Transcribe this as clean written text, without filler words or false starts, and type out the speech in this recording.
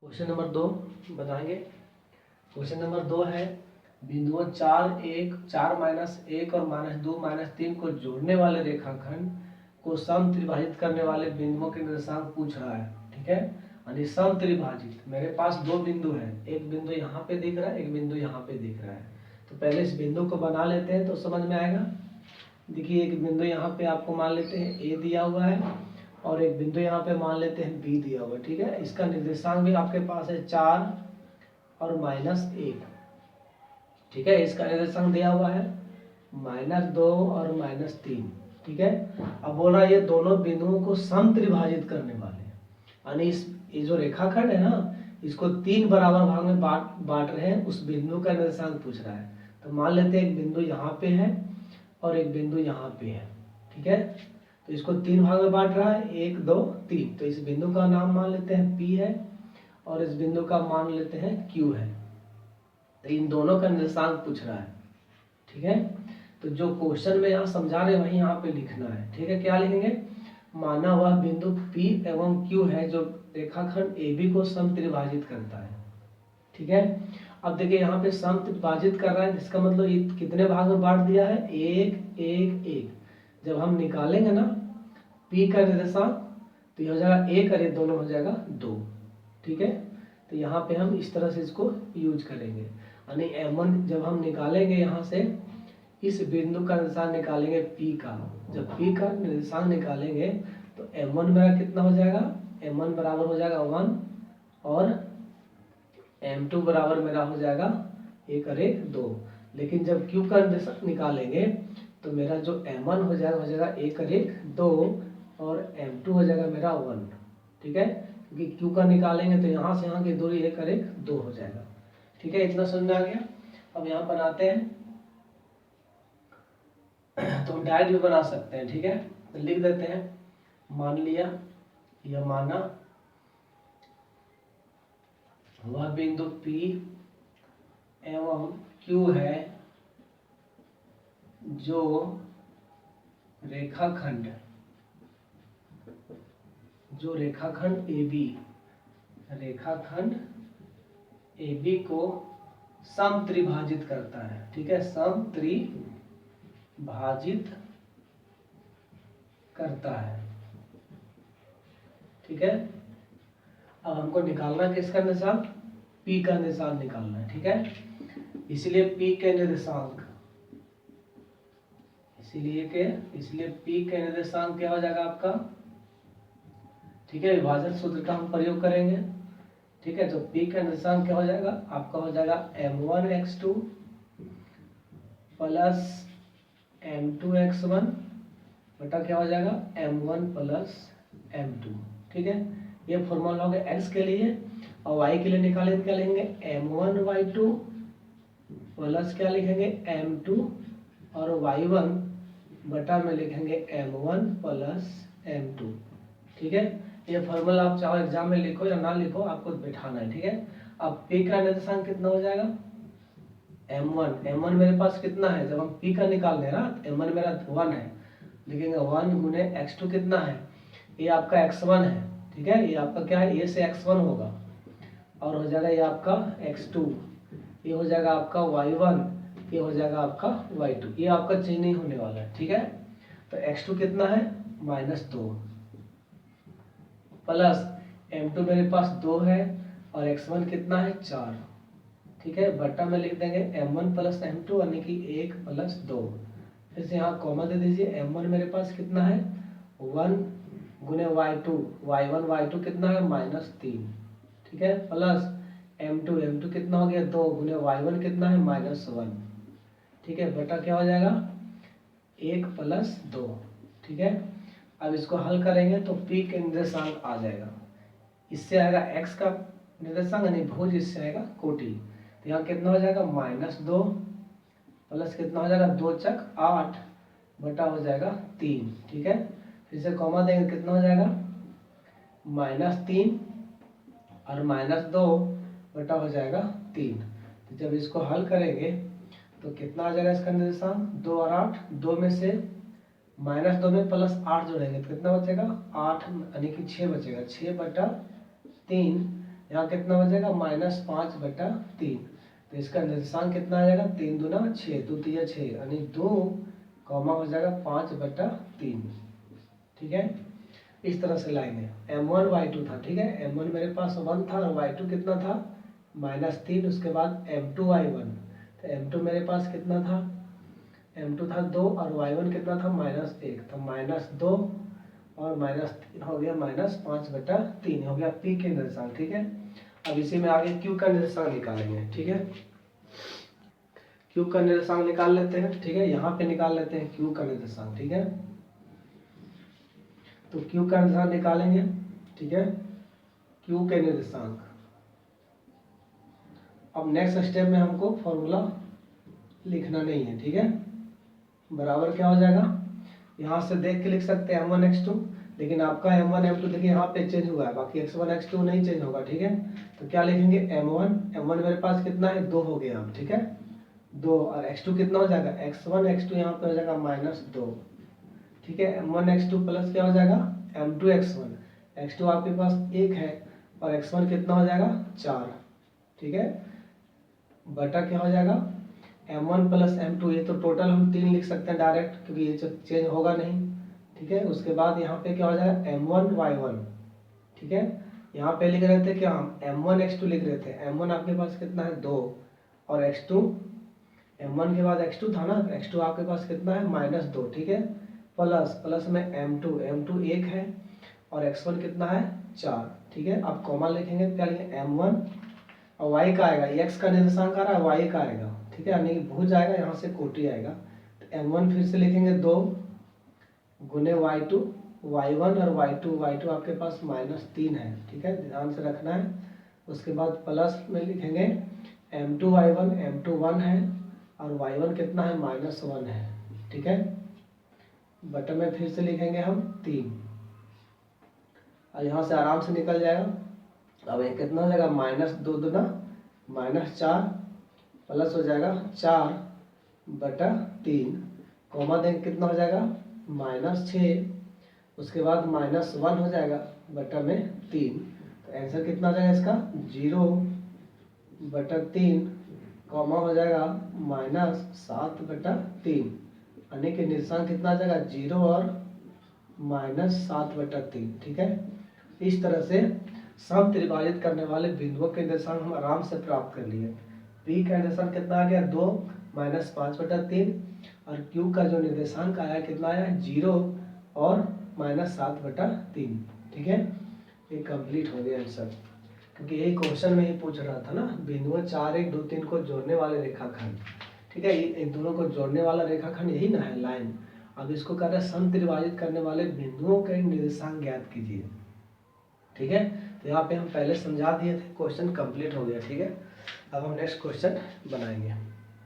Question number 2 बताएंगे। Question number 2 है बिंदुओं 4, 1, 4 -1 और -2 -3 को जोड़ने वाले रेखाखंड को सम त्रिभाजित करने वाले बिंदुओं के निर्देशांक पूछ रहा है। ठीक है, यानी सम त्रिभाजित। मेरे पास दो बिंदु है, एक बिंदु यहाँ पे दिख रहा है, एक बिंदु यहाँ पे दिख रहा है। तो पहले इस बिंदु को बना लेते हैं तो समझ में आएगा। देखिए एक बिंदु यहाँ पे आपको मान लेते हैं ए दिया हुआ है और एक बिंदु यहाँ पे मान लेते हैं बी दिया हुआ है। ठीक है, इसका निर्देशांक भी आपके पास है 4 और -1। ठीक है, इसका निर्देशांक दिया हुआ है -2 और -3। ठीक है, अब बोल रहा है ये दोनों बिंदुओं को सम त्रिभाजित करने वाले हैं, यानी ये जो रेखाखंड है ना, इसको 3 बराबर भाग में बांट रहे हैं। उस बिंदु का निर्देशांक पूछ रहा है। तो मान लेते हैं एक बिंदु यहाँ पे है और एक बिंदु यहाँ पे है। ठीक है, तो इसको 3 भाग में बांट रहा है, 1 2 3। तो इस बिंदु का नाम मान लेते हैं P है और इस बिंदु का मान लेते हैं Q है। तो इन दोनों का निर्देशांक पूछ रहा है। ठीक है, तो जो क्वेश्चन में यहाँ समझा रहे हैं वही यहाँ पे लिखना है। ठीक है, क्या लिखेंगे? माना वह बिंदु P एवं Q है जो रेखाखंड AB को सम त्रिभाजित करता है। ठीक है, अब देखिए यहाँ पे सम त्रिभाजित कर रहा है, इसका मतलब ये कितने भाग में बांट दिया है? 1 1 1। जब हम निकालेंगे ना P का निर्देशांक तो ये हो जाएगा 1 और ये दोनों हो जाएगा 2। ठीक है, तो यहाँ पे हम इस तरह से इसको यूज करेंगे, यानी M1 जब हम निकालेंगे यहाँ से इस बिंदु का निर्देशांक निकालेंगे P का। जब P का निर्देशांक निकालेंगे तो M1 मेरा कितना हो जाएगा? M1 बराबर हो जाएगा 1 और M2 बराबर मेरा हो जाएगा 1 और 1 2। लेकिन जब Q का निर्देशांक निकालेंगे तो मेरा जो M1 हो जाएगा 1 और 1 2 और M2 हो जाएगा मेरा 1। ठीक है, क्योंकि Q का निकालेंगे तो यहाँ से यहाँ की दूरी 1 और 1 2 हो जाएगा। ठीक है, इतना समझ में आ गया। अब यहाँ बनाते हैं तो हम डायरेक्ट भी बना सकते हैं। ठीक है, तो लिख देते हैं, मान लिया या माना वह बिंदु P एवं Q है जो रेखाखंड AB को सम त्रिभाजित करता है। ठीक है, सम त्रिभाजित करता है। ठीक है, अब हमको निकालना किसका निर्देशांक? P का निर्देशांक निकालना है। ठीक है, इसलिए P के निर्देशांक P के निर्देशांक क्या हो जाएगा आपका? ठीक है, विभाजन सूत्र का हम प्रयोग करेंगे। ठीक है, तो P का निर्देशांक क्या हो जाएगा आपका? हो जाएगा M1x2 प्लस M2x1 बटा क्या हो जाएगा? M1 plus M2। ठीक है, ये फॉर्मूला हो गया x के लिए। और y के लिए निकालेंगे क्या लिखेंगे? M1y2 प्लस क्या लिखेंगे? M2 और y1 बटा में लिखेंगे M1 प्लस M2। ठीक है, ये फॉर्मूला आप चाहो एग्जाम में लिखो या ना लिखो, आपको बैठाना है। ठीक है, अब P का निर्देशांक कितना हो जाएगा? M1 मेरे पास कितना है? जब हम P का निकाल रहे हैं ना, M1 मेरा 1 है, लिखेंगे 1 गुने x2 कितना है? ये आपका x1 है। ठीक है, ये आपका क्या है? A से x1 होगा और हो जाएगा ये आपका x2, ये हो जाएगा आपका y1, ये हो जाएगा आपका y2। ये आपका चेंज नहीं होने वाला है। ठीक है, तो x2 कितना है? -2 प्लस M2 मेरे पास 2 है और x1 कितना है? 4। ठीक है, बट्टा में लिख देंगे M1 प्लस M2 यानी कि 1 प्लस 2। फिर से यहाँ कॉमा दे दीजिए। M1 मेरे पास कितना है? 1 गुने y2, y1 y2 कितना है? -3। ठीक है, प्लस M2 कितना हो गया? 2 गुने y1 कितना है? -1। ठीक है, बटा क्या हो जाएगा? 1 प्लस 2। ठीक है, अब इसको हल करेंगे तो P के निर्देशांक आ जाएगा। इससे आएगा x का निर्देशांक यानी भुज, इससे आएगा कोटि। तो यहाँ कितना हो जाएगा? -2 प्लस कितना हो जाएगा? 2 चक 8 बटा हो जाएगा 3। ठीक है, फिर से कॉमा देंगे, कितना हो जाएगा? -3 और -2 बटा हो जाएगा 3। तो जब इसको हल करेंगे तो कितना आ जाएगा इसका निर्देशांक? 2 और 8, 2 में से -2 में +8 जोड़ेंगे तो कितना बचेगा? 8 यानी कि 6 बचेगा। 6 बटा 3 यहाँ कितना बचेगा -5/3। तो इसका निर्देशांक कितना आ जाएगा 3 दूना 6, 2 तिया 6 यानी 2 कॉमा हो जाएगा 5/3। ठीक है, इस तरह से लाएंगे। m1 y2 था, ठीक है, m1 मेरे पास 1 था और y2 कितना था -3। उसके बाद m2 y1, तो m2 मेरे पास कितना था, m2 था 2 और y1 कितना था -1, तो -2 और -3 हो गया -5/3 हो गया p के निर्देशांक। ठीक है, अब इसी में आगे q का निर्देशांक निकालेंगे। ठीक है, q का निर्देशांक निकाल लेते हैं। ठीक है, यहाँ पे निकाल लेते हैं q का निर्देशांक। ठीक है, तो q का निर्देशांक निकालेंगे। ठीक है, q के निर्देशांक। अब नेक्स्ट स्टेप में हमको फॉर्मूला लिखना नहीं है। ठीक है, बराबर क्या हो जाएगा, यहाँ से देख के लिख सकते हैं m1 x2, लेकिन आपका m1 m2 देखिए यहाँ पे चेंज हुआ है, बाकी x1 x2 नहीं चेंज होगा। ठीक है, तो क्या लिखेंगे m1 मेरे पास कितना है 2 हो गया। ठीक है, 2 और x2 कितना हो जाएगा x1 x2 यहाँ पे हो जाएगा -2। ठीक है, m1 x2 प्लस क्या हो जाएगा m2 x1, x2 आपके पास 1 है और x1 कितना हो जाएगा 4। ठीक है, बटा क्या हो जाएगा m1 प्लस m2, ये तो टोटल हम 3 लिख सकते हैं डायरेक्ट क्योंकि ये चेंज होगा नहीं। ठीक है, उसके बाद यहाँ पे क्या हो जाएगा m1 y1। ठीक है, यहाँ पे लिख रहे थे क्या हम m1 x2 लिख रहे थे, m1 आपके पास कितना है 2 और x2, m1 के बाद x2 था ना, x2 आपके पास कितना है -2। ठीक है, प्लस में m2 1 है और x1 कितना है 4। ठीक है, अब कॉमा लिखेंगे, क्या लिखेंगे m1 और y का आएगा, x का निर्देशांक आ रहा है y का आएगा। ठीक है, यानी कि भुज आएगा, यहाँ से कोटि आएगा, तो m1 फिर से लिखेंगे 2 गुने y2 y1 और y2 आपके पास -3 है। ठीक है, ध्यान से रखना है। उसके बाद प्लस में लिखेंगे m2 y1, m2 1 है और y1 कितना है -1 है। ठीक है, बटन में फिर से लिखेंगे हम 3 और यहाँ से आराम से निकल जाएगा। अब ये कितना हो जाएगा -2 दूना -4 प्लस हो जाएगा 4/3, कॉमा देंगे कितना हो जाएगा -6, उसके बाद -1 हो जाएगा बटा में 3, तो आंसर कितना हो जाएगा इसका 0/3, कॉमा हो जाएगा -7/3, यानी कि निर्देशांक कितना आ जाएगा 0 और -7/3। ठीक है, इस तरह से सम त्रिभाजित करने वाले बिंदुओं के निर्देशांक हम आराम से प्राप्त कर लिए। p का निर्देशांक कितना आ गया 2 -5/3 और q का जो निर्देशांक आया कितना आया 0 और -7/3। ठीक है, ये कंप्लीट हो गया आंसर, क्योंकि यही क्वेश्चन में ही पूछ रहा था ना, बिंदुओं 4 1 2 3 को जोड़ने वाले रेखाखंड। ठीक है, इन दोनों को जोड़ने वाला रेखाखंड यही ना है लाइन। अब इसको कह रहे हैं सम त्रिभाजित करने वाले बिंदुओं के निर्देशांक ज्ञात कीजिए। ठीक है, तो यहाँ पे हम पहले समझा दिए थे, क्वेश्चन कंप्लीट हो गया। ठीक है, अब हम नेक्स्ट क्वेश्चन बनाएंगे।